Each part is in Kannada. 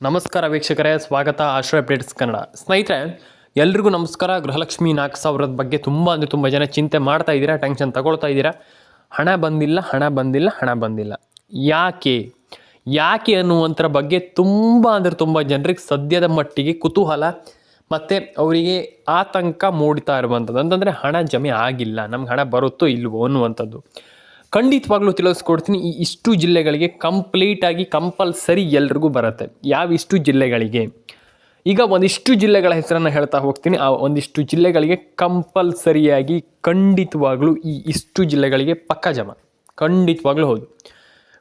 ನಮಸ್ಕಾರ ವೀಕ್ಷಕರೇ, ಸ್ವಾಗತ ಆಶ್ರಯ ಅಪ್ಡೇಟ್ಸ್ ಕನ್ನಡ. ಸ್ನೇಹಿತರೆ, ಎಲ್ರಿಗೂ ನಮಸ್ಕಾರ. ಗೃಹಲಕ್ಷ್ಮಿ 4,000 ಬಗ್ಗೆ ತುಂಬ ಜನ ಚಿಂತೆ ಮಾಡ್ತಾ ಇದ್ದೀರಾ, ಟೆನ್ಷನ್ ತಗೊಳ್ತಾ ಇದ್ದೀರಾ. ಹಣ ಬಂದಿಲ್ಲ. ಯಾಕೆ ಅನ್ನುವಂಥರ ಬಗ್ಗೆ ತುಂಬ ಜನರಿಗೆ ಸದ್ಯದ ಮಟ್ಟಿಗೆ ಕುತೂಹಲ ಮತ್ತು ಅವರಿಗೆ ಆತಂಕ ಮೂಡ್ತಾ ಇರುವಂಥದ್ದು. ಅಂತಂದರೆ ಹಣ ಜಮೆ ಆಗಿಲ್ಲ, ನಮ್ಗೆ ಹಣ ಬರುತ್ತೋ ಇಲ್ವೋ ಅನ್ನುವಂಥದ್ದು. ಖಂಡಿತವಾಗ್ಲೂ ತಿಳಿಸ್ಕೊಡ್ತೀನಿ. ಇಷ್ಟು ಜಿಲ್ಲೆಗಳಿಗೆ ಕಂಪ್ಲೀಟಾಗಿ ಕಂಪಲ್ಸರಿ ಎಲ್ರಿಗೂ ಬರುತ್ತೆ. ಇಷ್ಟು ಜಿಲ್ಲೆಗಳಿಗೆ ಈಗ ಒಂದಿಷ್ಟು ಜಿಲ್ಲೆಗಳ ಹೆಸರನ್ನು ಹೇಳ್ತಾ ಹೋಗ್ತೀನಿ. ಆ ಒಂದಿಷ್ಟು ಜಿಲ್ಲೆಗಳಿಗೆ ಕಂಪಲ್ಸರಿಯಾಗಿ ಖಂಡಿತವಾಗ್ಲೂ ಇಷ್ಟು ಜಿಲ್ಲೆಗಳಿಗೆ ಪಕ್ಕ ಜಮ. ಖಂಡಿತವಾಗ್ಲೂ ಹೌದು.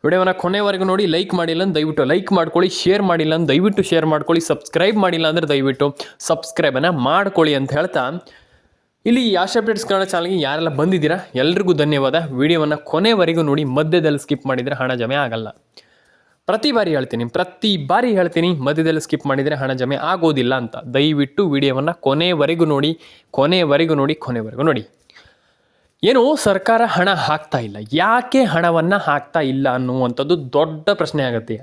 ವಿಡಿಯೋವನ್ನು ಕೊನೆವರೆಗೂ ನೋಡಿ. ಲೈಕ್ ಮಾಡಿಲ್ಲ ಅಂದ್ರೆ ದಯವಿಟ್ಟು ಲೈಕ್ ಮಾಡ್ಕೊಳ್ಳಿ, ಶೇರ್ ಮಾಡಿಲ್ಲ ಅಂದ್ರೆ ದಯವಿಟ್ಟು ಶೇರ್ ಮಾಡ್ಕೊಳ್ಳಿ, ಸಬ್ಸ್ಕ್ರೈಬ್ ಮಾಡಿಲ್ಲ ಅಂದರೆ ದಯವಿಟ್ಟು ಸಬ್ಸ್ಕ್ರೈಬನ್ನು ಮಾಡ್ಕೊಳ್ಳಿ ಅಂತ ಹೇಳ್ತಾ, ಇಲ್ಲಿ ಆಶ್ರಯ ಅಪ್ಡೇಟ್ಸ್ ಕನ್ನಡ ಚಾನಲ್ಗೆ ಯಾರೆಲ್ಲ ಬಂದಿದ್ದೀರಾ ಎಲ್ರಿಗೂ ಧನ್ಯವಾದ. ವಿಡಿಯೋವನ್ನು ಕೊನೆವರೆಗೂ ನೋಡಿ. ಮಧ್ಯದಲ್ಲಿ ಸ್ಕಿಪ್ ಮಾಡಿದರೆ ಹಣ ಜಮೆ ಆಗಲ್ಲ. ಪ್ರತಿ ಬಾರಿ ಹೇಳ್ತೀನಿ, ಮಧ್ಯದಲ್ಲಿ ಸ್ಕಿಪ್ ಮಾಡಿದರೆ ಹಣ ಜಮೆ ಆಗೋದಿಲ್ಲ ಅಂತ. ದಯವಿಟ್ಟು ವಿಡಿಯೋವನ್ನು ಕೊನೆವರೆಗೂ ನೋಡಿ. ಏನು ಸರ್ಕಾರ ಹಣ ಹಾಕ್ತಾ ಇಲ್ಲ, ಯಾಕೆ ಹಣವನ್ನು ಹಾಕ್ತಾ ಇಲ್ಲ ಅನ್ನುವಂಥದ್ದು ದೊಡ್ಡ ಪ್ರಶ್ನೆ ಆಗುತ್ತೆ.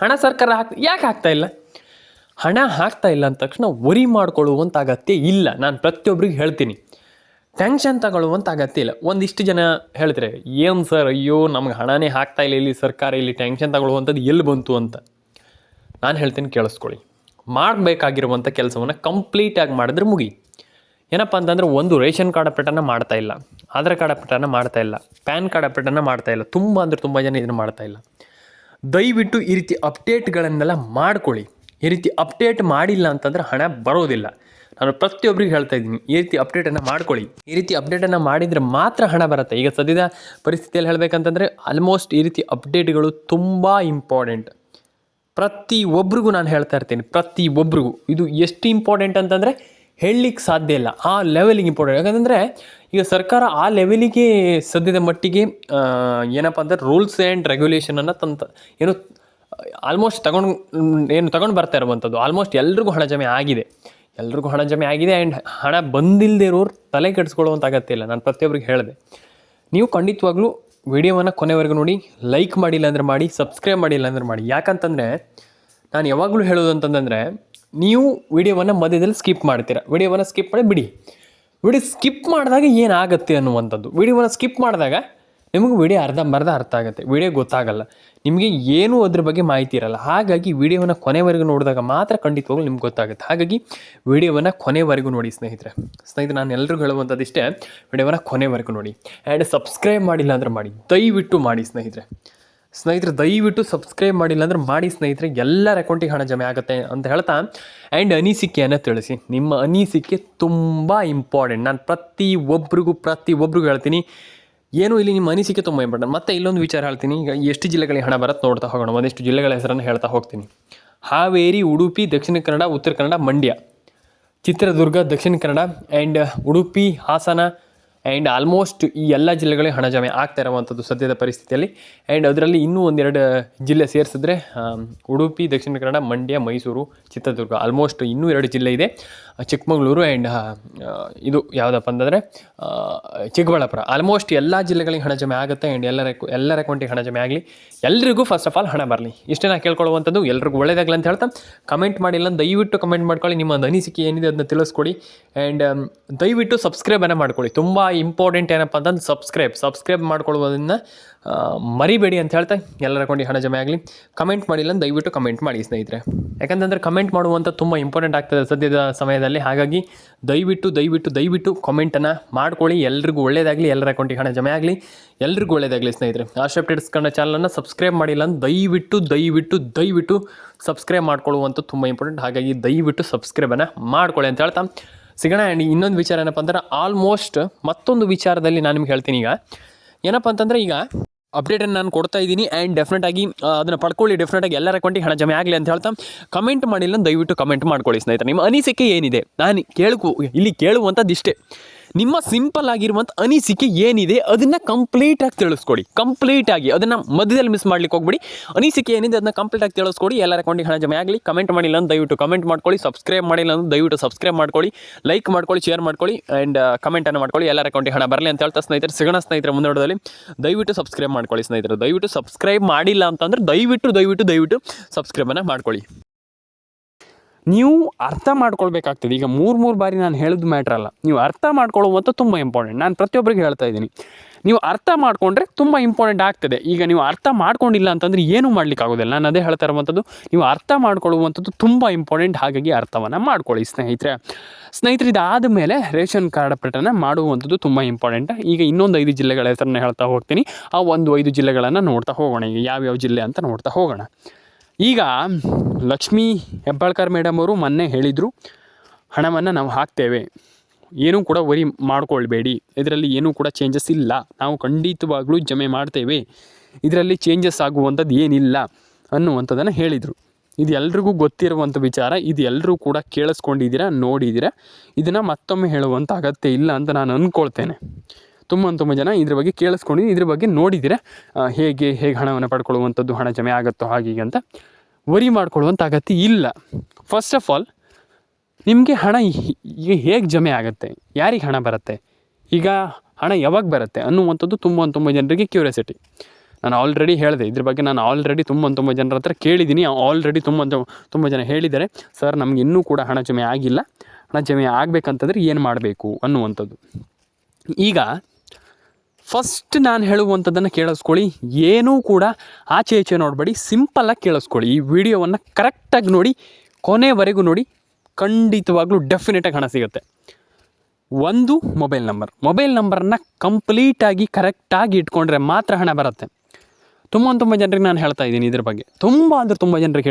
ಹಣ ಸರ್ಕಾರ ಯಾಕೆ ಹಾಕ್ತಾ ಇಲ್ಲ? ಹಣ ಹಾಕ್ತಾ ಇಲ್ಲ ಅಂದ ತಕ್ಷಣ ವರಿ ಮಾಡ್ಕೊಳ್ಳುವಂಥ ಅಗತ್ಯ ಇಲ್ಲ. ನಾನು ಪ್ರತಿಯೊಬ್ಬರಿಗೆ ಹೇಳ್ತೀನಿ, ಟೆನ್ಷನ್ ತಗೊಳ್ಳುವಂಥ ಅಗತ್ಯ ಇಲ್ಲ. ಒಂದಿಷ್ಟು ಜನ ಹೇಳ್ತಾರೆ, ಏನು ಸರ್, ಅಯ್ಯೋ ನಮ್ಗೆ ಹಣನೇ ಹಾಕ್ತಾ ಇಲ್ಲ ಇಲ್ಲಿ ಸರ್ಕಾರ, ಇಲ್ಲಿ ಟೆನ್ಷನ್ ತಗೊಳ್ಳುವಂಥದ್ದು ಎಲ್ಲಿ ಬಂತು ಅಂತ. ನಾನು ಹೇಳ್ತೀನಿ, ಕೇಳಿಸ್ಕೊಳ್ಳಿ. ಮಾಡಬೇಕಾಗಿರುವಂಥ ಕೆಲಸವನ್ನು ಕಂಪ್ಲೀಟಾಗಿ ಮಾಡಿದ್ರೆ ಮುಗಿ. ಏನಪ್ಪ ಅಂತಂದರೆ, ಒಂದು ರೇಷನ್ ಕಾರ್ಡ್ ಅಪ್ಡೇಟನ್ನು ಮಾಡ್ತಾ ಇಲ್ಲ, ಆಧಾರ್ ಕಾರ್ಡ್ ಅಪ್ಡೇಟನ್ನು ಮಾಡ್ತಾ ಇಲ್ಲ, ಪ್ಯಾನ್ ಕಾರ್ಡ್ ಅಪ್ಡೇಟನ್ನು ಮಾಡ್ತಾ ಇಲ್ಲ. ತುಂಬ ಜನ ಇದನ್ನು ಮಾಡ್ತಾ ಇಲ್ಲ. ದಯವಿಟ್ಟು ಈ ರೀತಿ ಅಪ್ಡೇಟ್ಗಳನ್ನೆಲ್ಲ ಮಾಡ್ಕೊಳ್ಳಿ. ಈ ರೀತಿ ಅಪ್ಡೇಟ್ ಮಾಡಿಲ್ಲ ಅಂತಂದರೆ ಹಣ ಬರೋದಿಲ್ಲ. ನಾನು ಪ್ರತಿಯೊಬ್ಬರಿಗೆ ಹೇಳ್ತಾ ಇದ್ದೀನಿ, ಈ ರೀತಿ ಅಪ್ಡೇಟನ್ನು ಮಾಡ್ಕೊಳ್ಳಿ. ಈ ರೀತಿ ಅಪ್ಡೇಟನ್ನು ಮಾಡಿದರೆ ಮಾತ್ರ ಹಣ ಬರುತ್ತೆ. ಈಗ ಸದ್ಯದ ಪರಿಸ್ಥಿತಿಯಲ್ಲಿ ಹೇಳಬೇಕಂತಂದರೆ ಆಲ್ಮೋಸ್ಟ್ ಈ ರೀತಿ ಅಪ್ಡೇಟ್ಗಳು ತುಂಬ ಇಂಪಾರ್ಟೆಂಟ್. ಪ್ರತಿಯೊಬ್ಬರಿಗೂ ನಾನು ಹೇಳ್ತಾ ಇರ್ತೀನಿ, ಪ್ರತಿಯೊಬ್ಬರಿಗೂ ಇದು ಎಷ್ಟು ಇಂಪಾರ್ಟೆಂಟ್ ಅಂತಂದರೆ ಹೇಳಲಿಕ್ಕೆ ಸಾಧ್ಯ ಇಲ್ಲ. ಆ ಲೆವೆಲಿಗೆ ಇಂಪಾರ್ಟೆಂಟ್. ಯಾಕಂತಂದರೆ ಈಗ ಸರ್ಕಾರ ಆ ಲೆವೆಲಿಗೆ ಸದ್ಯದ ಮಟ್ಟಿಗೆ ಏನಪ್ಪ ಅಂದರೆ ರೂಲ್ಸ್ ಆ್ಯಂಡ್ ರೆಗ್ಯುಲೇಷನನ್ನು ಏನು ಆಲ್ಮೋಸ್ಟ್ ತಗೊಂಡು ಬರ್ತಾ ಇರುವಂಥದ್ದು. ಆಲ್ಮೋಸ್ಟ್ ಎಲ್ರಿಗೂ ಹಣ ಜಮೆ ಆಗಿದೆ. ಆ್ಯಂಡ್ ಹಣ ಬಂದಿಲ್ಲದೆ ಇರೋರು ತಲೆ ಕೆಡಿಸ್ಕೊಳ್ಳುವಂಥ ಅಗತ್ಯ ಇಲ್ಲ. ನಾನು ಪ್ರತಿಯೊಬ್ಬರಿಗೆ ಹೇಳಿದೆ, ನೀವು ಖಂಡಿತವಾಗ್ಲೂ ವಿಡಿಯೋವನ್ನು ಕೊನೆವರೆಗೂ ನೋಡಿ. ಲೈಕ್ ಮಾಡಿಲ್ಲ ಅಂದರೆ ಮಾಡಿ, ಸಬ್ಸ್ಕ್ರೈಬ್ ಮಾಡಿಲ್ಲ ಅಂದರೆ ಮಾಡಿ. ಯಾಕಂತಂದರೆ ನಾನು ಯಾವಾಗಲೂ ಹೇಳೋದು ಅಂತಂದರೆ, ನೀವು ವಿಡಿಯೋವನ್ನು ಮಧ್ಯದಲ್ಲಿ ಸ್ಕಿಪ್ ಮಾಡ್ತೀರಾ. ವಿಡಿಯೋವನ್ನು ಸ್ಕಿಪ್ ಮಾಡಿ ಬಿಡಿ. ವಿಡಿಯೋ ಸ್ಕಿಪ್ ಮಾಡಿದಾಗ ಏನಾಗುತ್ತೆ ಅನ್ನುವಂಥದ್ದು. ವಿಡಿಯೋವನ್ನು ಸ್ಕಿಪ್ ಮಾಡಿದಾಗ ನಿಮಗೆ ವಿಡಿಯೋ ಅರ್ಧಂಬರ್ಧ ಅರ್ಥ ಆಗುತ್ತೆ, ವಿಡಿಯೋ ಗೊತ್ತಾಗಲ್ಲ, ನಿಮಗೆ ಏನೂ ಅದ್ರ ಬಗ್ಗೆ ಮಾಹಿತಿ ಇರಲ್ಲ. ಹಾಗಾಗಿ ವಿಡಿಯೋವನ್ನು ಕೊನೆವರೆಗೂ ನೋಡಿದಾಗ ಮಾತ್ರ ಖಂಡಿತವಾಗ್ಲೂ ನಿಮ್ಗೆ ಗೊತ್ತಾಗುತ್ತೆ. ಹಾಗಾಗಿ ವಿಡಿಯೋವನ್ನು ಕೊನೆವರೆಗೂ ನೋಡಿ ಸ್ನೇಹಿತರೆ. ನಾನು ಎಲ್ರಿಗೂ ಹೇಳುವಂಥದ್ದು ಇಷ್ಟೇ, ವಿಡಿಯೋವನ್ನು ಕೊನೆವರೆಗೂ ನೋಡಿ. ಆ್ಯಂಡ್ ಸಬ್ಸ್ಕ್ರೈಬ್ ಮಾಡಿಲ್ಲ ಅಂದರೆ ಮಾಡಿ, ದಯವಿಟ್ಟು ಮಾಡಿ ಸ್ನೇಹಿತರೆ. ದಯವಿಟ್ಟು ಸಬ್ಸ್ಕ್ರೈಬ್ ಮಾಡಿಲ್ಲ ಅಂದರೆ ಮಾಡಿ ಸ್ನೇಹಿತರೆ. ಎಲ್ಲರ ಅಕೌಂಟಿಗೆ ಹಣ ಜಮೆ ಆಗುತ್ತೆ ಅಂತ ಹೇಳ್ತಾ, ಆ್ಯಂಡ್ ಅನಿಸಿಕೆಯನ್ನು ತಿಳಿಸಿ. ನಿಮ್ಮ ಅನಿಸಿಕೆ ತುಂಬ ಇಂಪಾರ್ಟೆಂಟ್. ನಾನು ಪ್ರತಿಯೊಬ್ಬರಿಗೂ ಹೇಳ್ತೀನಿ, ಏನು ಇಲ್ಲಿ ನಿಮ್ಮ ಅನಿಸಿಕೆ ತುಂಬ ಇಂಪಾರ್ಟೆಂಟ್. ಮತ್ತು ಇಲ್ಲೊಂದು ವಿಚಾರ ಹೇಳ್ತೀನಿ. ಈಗ ಎಷ್ಟು ಜಿಲ್ಲೆಗಳಿಗೆ ಹಣ ಬರುತ್ತೆ ನೋಡ್ತಾ ಹೋಗೋಣ. ಒಂದಿಷ್ಟು ಜಿಲ್ಲೆಗಳ ಹೆಸರನ್ನು ಹೇಳ್ತಾ ಹೋಗ್ತೀನಿ. Haveri, Udupi, Dakshina Kannada, Uttara Kannada, Mandya, Chitradurga, Dakshina Kannada, and Udupi, Hassan, and almost ಈ ಎಲ್ಲ ಜಿಲ್ಲೆಗಳಿಗೆ ಹಣ ಜಮೆ ಆಗ್ತಾ ಇರುವಂಥದ್ದು ಸದ್ಯದ ಪರಿಸ್ಥಿತಿಯಲ್ಲಿ. ಆ್ಯಂಡ್ ಅದರಲ್ಲಿ ಇನ್ನೂ ಒಂದೆರಡು ಜಿಲ್ಲೆ ಸೇರಿಸಿದ್ರೆ ಉಡುಪಿ, ದಕ್ಷಿಣ ಕನ್ನಡ, ಮಂಡ್ಯ, ಮೈಸೂರು, ಚಿತ್ರದುರ್ಗ, ಆಲ್ಮೋಸ್ಟ್ ಇನ್ನೂ 2 ಜಿಲ್ಲೆ ಇದೆ. ಚಿಕ್ಕಮಗಳೂರು ಆ್ಯಂಡ್ ಇದು ಯಾವುದಪ್ಪ ಅಂತಂದರೆ ಚಿಕ್ಕಬಳ್ಳಾಪುರ. ಆಲ್ಮೋಸ್ಟ್ ಎಲ್ಲ ಜಿಲ್ಲೆಗಳಿಗೆ ಹಣ ಜಮೆ ಆಗುತ್ತೆ. ಆ್ಯಂಡ್ ಎಲ್ಲರ ಅಕೌಂಟಿಗೆ ಹಣ ಜಮೆ ಆಗಲಿ. ಎಲ್ರಿಗೂ ಫಸ್ಟ್ ಆಫ್ ಆಲ್ ಹಣ ಬರಲಿ, ಇಷ್ಟೇ ನಾನು ಕೇಳ್ಕೊಳ್ಳುವಂಥದ್ದು. ಎಲ್ರಿಗೂ ಒಳ್ಳೆಯದಾಗಲಿ ಅಂತ ಹೇಳ್ತಾ, ಕಮೆಂಟ್ ಮಾಡಿಲ್ಲ ದಯವಿಟ್ಟು ಕಮೆಂಟ್ ಮಾಡ್ಕೊಳ್ಳಿ. ನಿಮ್ಮ ಅನಿಸಿಕೆ ಏನಿದೆ ಅದನ್ನ ತಿಳಿಸ್ಕೊಡಿ. ಆ್ಯಂಡ್ ದಯವಿಟ್ಟು ಸಬ್ಸ್ಕ್ರೈಬನ್ನು ಮಾಡ್ಕೊಳ್ಳಿ. ತುಂಬ ಇಂಪಾರ್ಟೆಂಟ್. ಏನಪ್ಪ ಅಂತಂದು ಸಬ್ಸ್ಕ್ರೈಬ್ ಮಾಡ್ಕೊಳ್ಳೋದನ್ನು ಮರಿಬೇಡಿ ಅಂತ ಹೇಳ್ತಾ, ಎಲ್ಲರ ಅಕೌಂಟಿಗೆ ಹಣ ಜಮೆ ಆಗಲಿ. ಕಮೆಂಟ್ ಮಾಡಿಲ್ಲ ದಯವಿಟ್ಟು ಕಮೆಂಟ್ ಮಾಡಿ ಸ್ನೇಹಿತರೆ. ಯಾಕಂತಂದರೆ ಕಮೆಂಟ್ ಮಾಡುವಂಥ ತುಂಬ ಇಂಪಾರ್ಟೆಂಟ್ ಆಗ್ತದೆ ಸದ್ಯದ ಸಮಯದಲ್ಲಿ. ಹಾಗಾಗಿ ದಯವಿಟ್ಟು ಕಮೆಂಟನ್ನು ಮಾಡ್ಕೊಳ್ಳಿ. ಎಲ್ರಿಗೂ ಒಳ್ಳೆಯದಾಗಲಿ, ಎಲ್ಲರ ಅಕೌಂಟಿಗೆ ಹಣ ಜಮೆ ಆಗಲಿ, ಎಲ್ರಿಗೂ ಒಳ್ಳೆಯದಾಗಲಿ ಸ್ನೇಹಿತರೆ. ಆಶ್ರಯ ಅಪ್ಡೇಟ್ಸ್ ಕನ್ನಡ ಚಾನಲನ್ನು ಸಬ್ಸ್ಕ್ರೈಬ್ ಮಾಡಿಲ್ಲ ಅಂತ ದಯವಿಟ್ಟು ಸಬ್ಸ್ಕ್ರೈಬ್ ಮಾಡ್ಕೊಳ್ಳುವಂಥ ತುಂಬ ಇಂಪಾರ್ಟೆಂಟ್. ಹಾಗಾಗಿ ದಯವಿಟ್ಟು ಸಬ್ಸ್ಕ್ರೈಬನ್ನು ಮಾಡ್ಕೊಳ್ಳಿ ಅಂತ ಹೇಳ್ತಾ ಸಿಗೋಣ. ಆ್ಯಂಡ್ ಇನ್ನೊಂದು ವಿಚಾರ ಏನಪ್ಪ ಅಂದ್ರೆ, ಆಲ್ಮೋಸ್ಟ್ ಮತ್ತೊಂದು ವಿಚಾರದಲ್ಲಿ ನಾನು ನಿಮ್ಗೆ ಹೇಳ್ತೀನಿ. ಈಗ ಏನಪ್ಪ ಅಂತಂದರೆ, ಈಗ ಅಪ್ಡೇಟನ್ನು ನಾನು ಕೊಡ್ತಾ ಇದ್ದೀನಿ. ಆ್ಯಂಡ್ ಡೆಫಿನೆಟಾಗಿ ಅದನ್ನು ಪಡ್ಕೊಳ್ಳಿ. ಡೆಫಿನೆಟಾಗಿ ಎಲ್ಲರ ಅಕೌಂಟಿಗೆ ಹಣ ಜಮೆ ಆಗಲಿ ಅಂತ ಹೇಳ್ತಾ, ಕಮೆಂಟ್ ಮಾಡಿಲ್ಲ ದಯವಿಟ್ಟು ಕಮೆಂಟ್ ಮಾಡ್ಕೊಳ್ಳಿ ಸ್ನೇಹಿತರೆ. ನಿಮ್ಮ ಅನಿಸಿಕೆ ಏನಿದೆ? ನಾನು ಇಲ್ಲಿ ಕೇಳುವಂಥದ್ದು ಇಷ್ಟೇ. ನಿಮ್ಮ ಸಿಂಪಲ್ ಆಗಿರುವಂಥ ಅನಿಸಿಕೆ ಏನಿದೆ ಅದನ್ನು ಕಂಪ್ಲೀಟಾಗಿ ತಿಳಿಸ್ಕೊಡಿ. ಕಂಪ್ಲೀಟಾಗಿ ಅದನ್ನು ಮಧ್ಯದಲ್ಲಿ ಮಿಸ್ ಮಾಡ್ಲಿಕ್ಕೆ ಹೋಗ್ಬಿಡಿ. ಅನಿಸಿಕೆ ಏನಿದೆ ಅದನ್ನ ಕಂಪ್ಲೀಟಾಗಿ ತಿಳಿಸ್ಕೊಡಿ. ಎಲ್ಲರ ಅಕೌಂಟಿಗೆ ಹಣ ಜಮೆ ಆಗಲಿ. ಕಮೆಂಟ್ ಮಾಡಿಲ್ಲ ಅಂತ ದಯವಿಟ್ಟು ಕಮೆಂಟ್ ಮಾಡ್ಕೊಳ್ಳಿ. ಸಬ್ಸ್ಕ್ರೈಬ್ ಮಾಡಿಲ್ಲ ಅಂದ್ರೆ ದಯವಿಟ್ಟು ಸಬ್ಸ್ಕ್ರೈಬ್ ಮಾಡ್ಕೊಳ್ಳಿ, ಲೈಕ್ ಮಾಡ್ಕೊಳ್ಳಿ, ಶೇರ್ ಮಾಡ್ಕೊಳ್ಳಿ ಆ್ಯಂಡ್ ಕಮೆಂಟನ್ನು ಮಾಡ್ಕೊಳ್ಳಿ. ಎಲ್ಲರ ಅಕೌಂಟಿಗೆ ಹಣ ಬರಲಿ ಅಂತ ಹೇಳ್ತಾ ಸ್ನೇಹಿತರೆ, ಸಿಗೋಣ ಸ್ನೇಹಿತರೆ ಮುಂದೆ ನೋಡೋದಲ್ಲಿ. ದಯವಿಟ್ಟು ಸಬ್ಸ್ಕ್ರೈಬ್ ಮಾಡ್ಕೊಳ್ಳಿ ಸ್ನೇಹಿತರೆ. ದಯವಿಟ್ಟು ಸಬ್ಸ್ಕ್ರೈಬ್ ಮಾಡಿಲ್ಲ ಅಂತಂದ್ರೆ ದಯವಿಟ್ಟು ಸಬ್ಸ್ಕ್ರೈಬನ್ನು ಮಾಡ್ಕೊಳ್ಳಿ. ನೀವು ಅರ್ಥ ಮಾಡ್ಕೊಳ್ಬೇಕಾಗ್ತದೆ. ಈಗ ಮೂರು ಬಾರಿ ನಾನು ಹೇಳಿದ ಮ್ಯಾಟ್ರ್ ಅಲ್ಲ, ನೀವು ಅರ್ಥ ಮಾಡ್ಕೊಳ್ಳುವಂಥ ತುಂಬ ಇಂಪಾರ್ಟೆಂಟ್. ನಾನು ಪ್ರತಿಯೊಬ್ಬರಿಗೆ ಹೇಳ್ತಾ ಇದ್ದೀನಿ, ನೀವು ಅರ್ಥ ಮಾಡಿಕೊಂಡ್ರೆ ತುಂಬ ಇಂಪಾರ್ಟೆಂಟ್ ಆಗ್ತದೆ. ಈಗ ನೀವು ಅರ್ಥ ಮಾಡ್ಕೊಂಡಿಲ್ಲ ಅಂತಂದರೆ ಏನೂ ಮಾಡ್ಲಿಕ್ಕೆ ಆಗೋದಿಲ್ಲ. ನಾನು ಅದೇ ಹೇಳ್ತಾ ಇರುವಂಥದ್ದು, ನೀವು ಅರ್ಥ ಮಾಡ್ಕೊಳ್ಳುವಂಥದ್ದು ತುಂಬ ಇಂಪಾರ್ಟೆಂಟ್. ಹಾಗಾಗಿ ಅರ್ಥವನ್ನು ಮಾಡ್ಕೊಳ್ಳಿ ಸ್ನೇಹಿತರೆ. ಇದಾದ ಮೇಲೆ ರೇಷನ್ ಕಾರ್ಡ್ ಅಪ್ಡೇಟನ್ನು ಮಾಡುವಂಥದ್ದು ತುಂಬ ಇಂಪಾರ್ಟೆಂಟ್. ಈಗ ಇನ್ನೊಂದು 5 ಜಿಲ್ಲೆಗಳ ಹೆಸರನ್ನು ಹೇಳ್ತಾ ಹೋಗ್ತೀನಿ. ಆ ಒಂದು 5 ಜಿಲ್ಲೆಗಳನ್ನು ನೋಡ್ತಾ ಹೋಗೋಣ. ಈಗ ಯಾವ್ಯಾವ ಜಿಲ್ಲೆ ಅಂತ ನೋಡ್ತಾ ಹೋಗೋಣ. ಈಗ ಲಕ್ಷ್ಮೀ ಹೆಬ್ಬಾಳ್ಕರ್ ಮೇಡಮ್ ಅವರು ಮೊನ್ನೆ ಹೇಳಿದರು, ಹಣವನ್ನು ನಾವು ಹಾಕ್ತೇವೆ, ಏನೂ ಕೂಡ ವರಿ ಮಾಡ್ಕೊಳ್ಬೇಡಿ, ಇದರಲ್ಲಿ ಏನೂ ಕೂಡ ಚೇಂಜಸ್ ಇಲ್ಲ, ನಾವು ಖಂಡಿತವಾಗ್ಲೂ ಜಮೆ ಮಾಡ್ತೇವೆ, ಇದರಲ್ಲಿ ಚೇಂಜಸ್ ಆಗುವಂಥದ್ದು ಏನಿಲ್ಲ ಅನ್ನುವಂಥದ್ದನ್ನು ಹೇಳಿದರು. ಇದು ಎಲ್ರಿಗೂ ಗೊತ್ತಿರುವಂಥ ವಿಚಾರ. ಇದು ಎಲ್ಲರೂ ಕೂಡ ಕೇಳಿಸ್ಕೊಂಡಿದ್ದೀರಾ, ನೋಡಿದ್ದೀರಾ. ಇದನ್ನು ಮತ್ತೊಮ್ಮೆ ಹೇಳುವಂಥ ಅಗತ್ಯ ಇಲ್ಲ ಅಂತ ನಾನು ಅಂದ್ಕೊಳ್ತೇನೆ. ತುಂಬ ಜನ ಇದ್ರ ಬಗ್ಗೆ ಕೇಳಿಸ್ಕೊಂಡು ಇದ್ರ ಬಗ್ಗೆ ನೋಡಿದ್ದೀರಾ, ಹೇಗೆ ಹಣವನ್ನು ಪಡ್ಕೊಳ್ಳುವಂಥದ್ದು, ಹಣ ಜಮೆ ಆಗುತ್ತೋ ಹಾಗೆ ಅಂತ ವರಿ ಮಾಡ್ಕೊಳ್ಳುವಂಥ ಅಗತ್ಯ ಇಲ್ಲ. ಫಸ್ಟ್ ಆಫ್ ಆಲ್, ನಿಮಗೆ ಹಣ ಈಗ ಹೇಗೆ ಜಮೆ ಆಗುತ್ತೆ, ಯಾರಿಗೆ ಹಣ ಬರುತ್ತೆ, ಈಗ ಹಣ ಯಾವಾಗ ಬರುತ್ತೆ ಅನ್ನುವಂಥದ್ದು ತುಂಬ ಜನರಿಗೆ ಕ್ಯೂರಿಯಾಸಿಟಿ. ನಾನು ಆಲ್ರೆಡಿ ಹೇಳಿದೆ ಇದ್ರ ಬಗ್ಗೆ. ನಾನು ಆಲ್ರೆಡಿ ತುಂಬ ಜನರ ಹತ್ರ ಕೇಳಿದ್ದೀನಿ. ಆಲ್ರೆಡಿ ತುಂಬ ಜನ ಹೇಳಿದ್ದಾರೆ, ಸರ್ ನಮ್ಗೆ ಇನ್ನೂ ಕೂಡ ಹಣ ಜಮೆ ಆಗಿಲ್ಲ, ಹಣ ಜಮೆ ಆಗಬೇಕಂತಂದ್ರೆ ಏನು ಮಾಡಬೇಕು ಅನ್ನುವಂಥದ್ದು. ಈಗ ಫಸ್ಟ್ ನಾನು ಹೇಳುವಂಥದ್ದನ್ನು ಕೇಳಿಸ್ಕೊಳ್ಳಿ. ಏನೂ ಕೂಡ ಆಚೆ ಈಚೆ ನೋಡಬೇಡಿ, ಸಿಂಪಲ್ಲಾಗಿ ಕೇಳಿಸ್ಕೊಳ್ಳಿ. ಈ ವಿಡಿಯೋವನ್ನು ಕರೆಕ್ಟಾಗಿ ನೋಡಿ, ಕೊನೆವರೆಗೂ ನೋಡಿ. ಖಂಡಿತವಾಗ್ಲೂ ಡೆಫಿನೆಟಾಗಿ ಹಣ ಸಿಗುತ್ತೆ. ಒಂದು ಮೊಬೈಲ್ ನಂಬರನ್ನು ಕಂಪ್ಲೀಟಾಗಿ ಕರೆಕ್ಟಾಗಿ ಇಟ್ಕೊಂಡ್ರೆ ಮಾತ್ರ ಹಣ ಬರುತ್ತೆ. ತುಂಬ ಜನರಿಗೆ ನಾನು ಹೇಳ್ತಾ ಇದ್ದೀನಿ ಇದ್ರ ಬಗ್ಗೆ. ತುಂಬ ಜನರಿಗೆ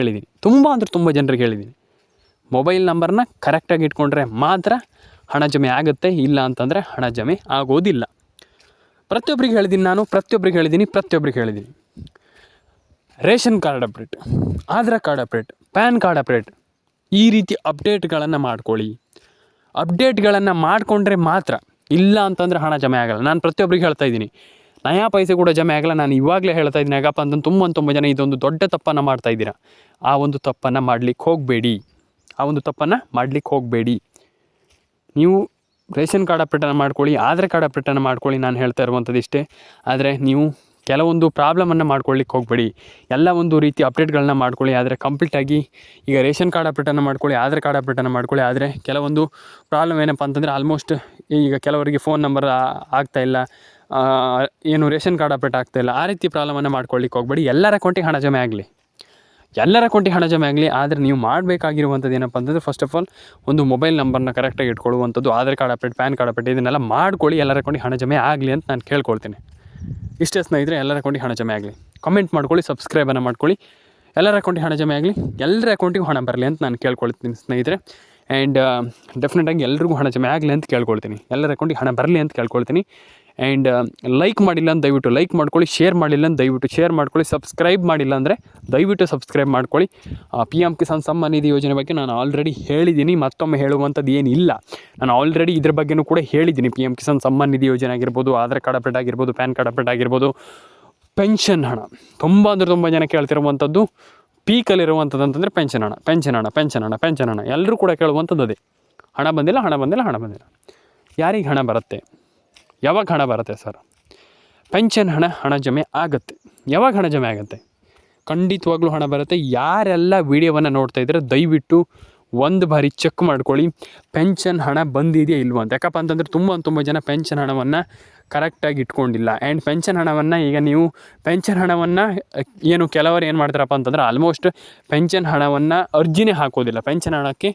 ಹೇಳಿದ್ದೀನಿ. ಮೊಬೈಲ್ ನಂಬರನ್ನ ಕರೆಕ್ಟಾಗಿ ಇಟ್ಕೊಂಡ್ರೆ ಮಾತ್ರ ಹಣ ಜಮೆ ಆಗುತ್ತೆ, ಇಲ್ಲ ಅಂತಂದರೆ ಹಣ ಜಮೆ ಆಗೋದಿಲ್ಲ. ಪ್ರತಿಯೊಬ್ಬರಿಗೆ ಹೇಳಿದ್ದೀನಿ. Ration card update, Aadhaar card update, PAN card update, ಈ ರೀತಿ ಅಪ್ಡೇಟ್ಗಳನ್ನು ಮಾಡ್ಕೊಳ್ಳಿ. ಅಪ್ಡೇಟ್ಗಳನ್ನು ಮಾಡಿಕೊಂಡ್ರೆ ಮಾತ್ರ, ಇಲ್ಲ ಅಂತಂದರೆ ಹಣ ಜಮೆ ಆಗಲ್ಲ. ನಾನು ಪ್ರತಿಯೊಬ್ಬರಿಗೆ ಹೇಳ್ತಾ ಇದ್ದೀನಿ, ನಯಾ ಪೈಸೆ ಕೂಡ ಜಮೆ ಆಗಲ್ಲ. ನಾನು ಇವಾಗಲೇ ಹೇಳ್ತಾ ಇದ್ದೀನಿ. ಯಾಕಪ್ಪ ಅಂತಂದು ತುಂಬ ಜನ ಇದೊಂದು ದೊಡ್ಡ ತಪ್ಪನ್ನು ಮಾಡ್ತಾಯಿದ್ದೀರಾ. ಆ ಒಂದು ತಪ್ಪನ್ನು ಮಾಡಲಿಕ್ಕೆ ಹೋಗಬೇಡಿ. ನೀವು ರೇಷನ್ ಕಾರ್ಡ್ ಅಪ್ಡೇಟನ್ನು ಮಾಡ್ಕೊಳ್ಳಿ, ಆಧಾರ್ ಕಾರ್ಡ್ ಅಪ್ಡೇಟನ್ನು ಮಾಡ್ಕೊಳ್ಳಿ. ನಾನು ಹೇಳ್ತಾ ಇರುವಂಥದ್ದು ಇಷ್ಟೇ. ಆದರೆ ನೀವು ಕೆಲವೊಂದು ಪ್ರಾಬ್ಲಮನ್ನು ಮಾಡ್ಕೊಳ್ಳಿಕ್ಕೆ ಹೋಗಬೇಡಿ. ಎಲ್ಲ ಒಂದು ರೀತಿ ಅಪ್ಡೇಟ್ಗಳನ್ನ ಮಾಡ್ಕೊಳ್ಳಿ. ಆದರೆ ಕಂಪ್ಲೀಟಾಗಿ ಈಗ ರೇಷನ್ ಕಾರ್ಡ್ ಅಪ್ಡೇಟನ್ನು ಮಾಡ್ಕೊಳ್ಳಿ, ಆಧಾರ್ ಕಾರ್ಡ್ ಅಪ್ಡೇಟನ್ನು ಮಾಡ್ಕೊಳ್ಳಿ. ಆದರೆ ಕೆಲವೊಂದು ಪ್ರಾಬ್ಲಮ್ ಏನಪ್ಪ ಅಂತಂದರೆ, ಆಲ್ಮೋಸ್ಟ್ ಈಗ ಕೆಲವರಿಗೆ ಫೋನ್ ನಂಬರ್ ಆಗ್ತಾಯಿಲ್ಲ, ರೇಷನ್ ಕಾರ್ಡ್ ಅಪ್ಡೇಟ್ ಆಗ್ತಾಯಿಲ್ಲ. ಆ ರೀತಿ ಪ್ರಾಬ್ಲಮನ್ನು ಮಾಡ್ಕೊಳ್ಳಿಕ್ಕೆ ಹೋಗಬೇಡಿ. ಎಲ್ಲರ ಅಕೌಂಟಿಗೆ ಹಣ ಜಮೆ ಆಗಲಿ. ಆದರೆ ನೀವು ಮಾಡಬೇಕಾಗಿರುವಂಥದ್ದು ಏನಪ್ಪ ಅಂತಂದರೆ, ಫಸ್ಟ್ ಆಫ್ ಆಲ್ ಒಂದು ಮೊಬೈಲ್ ನಂಬರ್ನ ಕರೆಕ್ಟಾಗಿ ಇಟ್ಕೊಳ್ಳುವಂಥದ್ದು, Aadhaar card update, PAN card update, ಇದನ್ನೆಲ್ಲ ಮಾಡ್ಕೊಳ್ಳಿ. ಎಲ್ಲರ ಅಕೌಂಟಿಗೆ ಹಣ ಜಮೆ ಆಗಲಿ ಅಂತ ನಾನು ಕೇಳ್ಕೊಳ್ತೀನಿ. ಇಷ್ಟೇ ಸ್ನೇಹಿತರೆ, ಎಲ್ಲರ ಅಕೌಂಟಿಗೆ ಹಣ ಜಮೆ ಆಗಲಿ. ಕಮೆಂಟ್ ಮಾಡ್ಕೊಳ್ಳಿ, ಸಬ್ಸ್ಕ್ರೈಬನ್ನು ಮಾಡ್ಕೊಳ್ಳಿ. ಎಲ್ಲರ ಅಕೌಂಟಿಗೆ ಹಣ ಜಮೆ ಆಗಲಿ, ಎಲ್ಲರ ಅಕೌಂಟಿಗೂ ಹಣ ಬರಲಿ ಅಂತ ನಾನು ಕೇಳ್ಕೊಳ್ತೀನಿ ಸ್ನೇಹಿತರೆ. ಆ್ಯಂಡ್ ಡೆಫಿನೆಟಾಗಿ ಎಲ್ರಿಗೂ ಹಣ ಜಮೆ ಆಗಲಿ ಅಂತ ಕೇಳ್ಕೊಳ್ತೀನಿ. ಎಲ್ಲರ ಅಕೌಂಟಿಗೆ ಹಣ ಬರಲಿ ಅಂತ ಕೇಳ್ಕೊಳ್ತೀನಿ. ಆ್ಯಂಡ್ ಲೈಕ್ ಮಾಡಿಲ್ಲ ಅಂತ ದಯವಿಟ್ಟು ಲೈಕ್ ಮಾಡ್ಕೊಳ್ಳಿ, ಶೇರ್ ಮಾಡಿಲ್ಲ ಅಂತ ದಯವಿಟ್ಟು ಶೇರ್ ಮಾಡ್ಕೊಳ್ಳಿ, ಸಬ್ಸ್ಕ್ರೈಬ್ ಮಾಡಿಲ್ಲ ಅಂದರೆ ದಯವಿಟ್ಟು ಸಬ್ಸ್ಕ್ರೈಬ್ ಮಾಡ್ಕೊಳ್ಳಿ. PM ಕಿಸಾನ್ ಸಮ್ಮಾನ್ ನಿಧಿ ಯೋಜನೆ ಬಗ್ಗೆ ನಾನು ಆಲ್ರೆಡಿ ಹೇಳಿದ್ದೀನಿ, ಮತ್ತೊಮ್ಮೆ ಹೇಳುವಂಥದ್ದು ಏನಿಲ್ಲ. ನಾನು ಆಲ್ರೆಡಿ ಇದ್ರ ಬಗ್ಗೆಯೂ ಕೂಡ ಹೇಳಿದ್ದೀನಿ. PM ಕಿಸಾನ್ ಸಮ್ಮಾನ್ ನಿಧಿ ಯೋಜನೆ ಆಗಿರ್ಬೋದು, ಆಧಾರ್ ಕಾರ್ಡ್ ಅಪ್ಡೇಟ್ ಆಗಿರ್ಬೋದು, ಪ್ಯಾನ್ ಕಾರ್ಡ್ ಅಪ್ಡೇಟ್ ಆಗಿರ್ಬೋದು, ಪೆನ್ಷನ್ ಹಣ ತುಂಬ ಜನ ಕೇಳ್ತಿರುವಂಥದ್ದು, ಪೀಕಲ್ಲಿರುವಂಥದ್ದು ಅಂತಂದರೆ ಪೆನ್ಷನ್ ಹಣ ಎಲ್ಲರೂ ಕೂಡ ಕೇಳುವಂಥದ್ದು ಅದೇ. ಹಣ ಬಂದಿಲ್ಲ. ಯಾರಿಗೆ ಹಣ ಬರುತ್ತೆ, ಯಾವಾಗ ಹಣ ಬರುತ್ತೆ ಸರ್? ಪೆನ್ಷನ್ ಹಣ ಜಮೆ ಆಗುತ್ತೆ. ಯಾವಾಗ ಹಣ ಜಮೆ ಆಗುತ್ತೆ? ಖಂಡಿತವಾಗ್ಲೂ ಹಣ ಬರುತ್ತೆ. ಯಾರೆಲ್ಲ ವಿಡಿಯೋವನ್ನು ನೋಡ್ತಾ ಇದ್ದಾರೆ ದಯವಿಟ್ಟು ಒಂದು ಬಾರಿ ಚೆಕ್ ಮಾಡ್ಕೊಳ್ಳಿ, ಪೆನ್ಷನ್ ಹಣ ಬಂದಿದೆಯಾ ಇಲ್ವಾ ಅಂತ. ಯಾಕಪ್ಪ ಅಂತಂದರೆ ತುಂಬ ಜನ ಪೆನ್ಷನ್ ಹಣವನ್ನು ಕರೆಕ್ಟಾಗಿ ಇಟ್ಕೊಂಡಿಲ್ಲ. ಆ್ಯಂಡ್ ಪೆನ್ಷನ್ ಹಣವನ್ನು ಕೆಲವರು ಏನು ಮಾಡ್ತಾರಪ್ಪ ಅಂತಂದ್ರೆ, ಆಲ್ಮೋಸ್ಟ್ ಪೆನ್ಷನ್ ಹಣವನ್ನು ಅರ್ಜಿನೇ ಹಾಕೋದಿಲ್ಲ, ಪೆನ್ಷನ್ ಹಣಕ್ಕೆ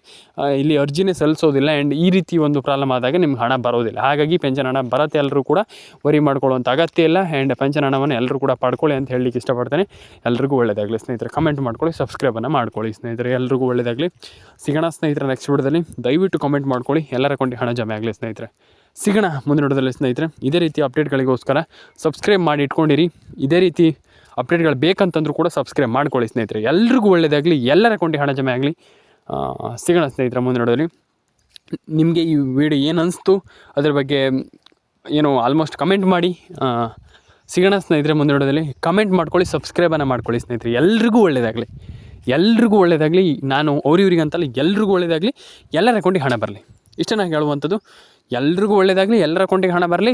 ಇಲ್ಲಿ ಅರ್ಜಿನೇ ಸಲ್ಲಿಸೋದಿಲ್ಲ. ಆ್ಯಂಡ್ ಈ ರೀತಿ ಒಂದು ಪ್ರಾಬ್ಲಮ್ ಆದಾಗ ನಿಮ್ಗೆ ಹಣ ಬರೋದಿಲ್ಲ. ಹಾಗಾಗಿ ಪೆನ್ಷನ್ ಹಣ ಬರುತ್ತೆ, ಎಲ್ಲರೂ ಕೂಡ ವರಿ ಮಾಡ್ಕೊಳ್ಳುವಂಥ ಅಗತ್ಯ ಇಲ್ಲ. ಆ್ಯಂಡ್ ಪೆನ್ಷನ್ ಹಣವನ್ನು ಎಲ್ಲರೂ ಕೂಡ ಪಡ್ಕೊಳ್ಳಿ ಅಂತ ಹೇಳಲಿಕ್ಕೆ ಇಷ್ಟಪಡ್ತೇನೆ. ಎಲ್ರಿಗೂ ಒಳ್ಳೆಯದಾಗಲಿ ಸ್ನೇಹಿತರೆ. ಕಮೆಂಟ್ ಮಾಡ್ಕೊಳ್ಳಿ, ಸಬ್ಸ್ಕ್ರೈಬನ್ನು ಮಾಡ್ಕೊಳ್ಳಿ ಸ್ನೇಹಿತರೆ. ಎಲ್ರಿಗೂ ಒಳ್ಳೆಯದಾಗಲಿ. ಸಿಗೋಣ ಸ್ನೇಹಿತರೆ ನೆಕ್ಸ್ಟ್ ವಿಡಿಯೋದಲ್ಲಿ. ದಯವಿಟ್ಟು ಕಮೆಂಟ್ ಮಾಡ್ಕೊಳ್ಳಿ, ಎಲ್ಲರ ಅಕೌಂಟಿಗೆ ಹಣ ಜಮೆ ಆಗಲಿ ಸ್ನೇಹಿತರೆ. ಸಿಗೋಣ ಮುಂದಿನ ವಿಡಿಯೋದಲ್ಲಿ ಸ್ನೇಹಿತರೆ. ಇದೇ ರೀತಿ ಅಪ್ಡೇಟ್ಗಳಿಗೋಸ್ಕರ ಸಬ್ಸ್ಕ್ರೈಬ್ ಮಾಡಿ ಇಟ್ಕೊಂಡಿರಿ. ಇದೇ ರೀತಿ ಅಪ್ಡೇಟ್ಗಳು ಬೇಕಂತಂದ್ರೂ ಕೂಡ ಸಬ್ಸ್ಕ್ರೈಬ್ ಮಾಡ್ಕೊಳ್ಳಿ ಸ್ನೇಹಿತರೆ. ಎಲ್ರಿಗೂ ಒಳ್ಳೆಯದಾಗಲಿ, ಎಲ್ಲರ ಅಕೌಂಟಿಗೆ ಹಣ ಜಮೆ ಆಗಲಿ. ಸಿಗೋಣ ಸ್ನೇಹಿತರೆ ಮುಂದಿನ ವಿಡಿಯೋದಲ್ಲಿ. ನಿಮಗೆ ಈ ವಿಡಿಯೋ ಏನು ಅನಿಸ್ತು ಅದ್ರ ಬಗ್ಗೆ ಏನು ಆಲ್ಮೋಸ್ಟ್ ಕಮೆಂಟ್ ಮಾಡಿ. ಸಿಗೋಣ ಸ್ನೇಹಿತರೆ ಮುಂದೆ ವಿಡಿಯೋದಲ್ಲಿ. ಕಮೆಂಟ್ ಮಾಡ್ಕೊಳ್ಳಿ, ಸಬ್ಸ್ಕ್ರೈಬನ್ನು ಮಾಡ್ಕೊಳ್ಳಿ ಸ್ನೇಹಿತರೆ. ಎಲ್ರಿಗೂ ಒಳ್ಳೆಯದಾಗಲಿ, ಎಲ್ರಿಗೂ ಒಳ್ಳೆಯದಾಗಲಿ. ನಾನು ಅವ್ರಿವ್ರಿಗಂತಲ್ಲ, ಎಲ್ರಿಗೂ ಒಳ್ಳೆಯದಾಗಲಿ, ಎಲ್ಲರ ಅಕೌಂಟಿಗೆ ಹಣ ಬರಲಿ. ಇಷ್ಟೇ ನಾನು ಹೇಳುವಂಥದ್ದು. ಎಲ್ರಿಗೂ ಒಳ್ಳೆಯದಾಗಲಿ, ಎಲ್ಲರ ಅಕೌಂಟಿಗೆ ಹಣ ಬರಲಿ,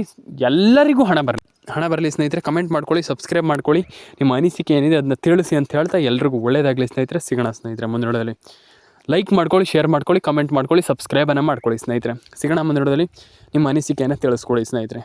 ಎಲ್ಲರಿಗೂ ಹಣ ಬರಲಿ ಸ್ನೇಹಿತರೆ. ಕಮೆಂಟ್ ಮಾಡ್ಕೊಳ್ಳಿ, ಸಬ್ಸ್ಕ್ರೈಬ್ ಮಾಡ್ಕೊಳ್ಳಿ, ನಿಮ್ಮ ಅನಿಸಿಕೆ ಏನಿದೆ ಅದನ್ನ ತಿಳಿಸಿ ಅಂತ ಹೇಳ್ತಾ ಎಲ್ರಿಗೂ ಒಳ್ಳೆಯದಾಗಲಿ ಸ್ನೇಹಿತರೆ. ಸಿಗೋಣ ಸ್ನೇಹಿತರೆ ಮುಂದೆ ವಿಡಿಯೋದಲ್ಲಿ. ಲೈಕ್ ಮಾಡ್ಕೊಳ್ಳಿ, ಶೇರ್ ಮಾಡ್ಕೊಳ್ಳಿ, ಕಮೆಂಟ್ ಮಾಡ್ಕೊಳ್ಳಿ, ಸಬ್ಸ್ಕ್ರೈಬನ್ನು ಮಾಡ್ಕೊಳ್ಳಿ ಸ್ನೇಹಿತರೆ. ಸಿಗೋಣ ಮುಂದೆ ವಿಡಿಯೋದಲ್ಲಿ. ನಿಮ್ಮ ಅನಿಸಿಕೆಯನ್ನು ತಿಳಿಸ್ಕೊಳ್ಳಿ ಸ್ನೇಹಿತರೆ.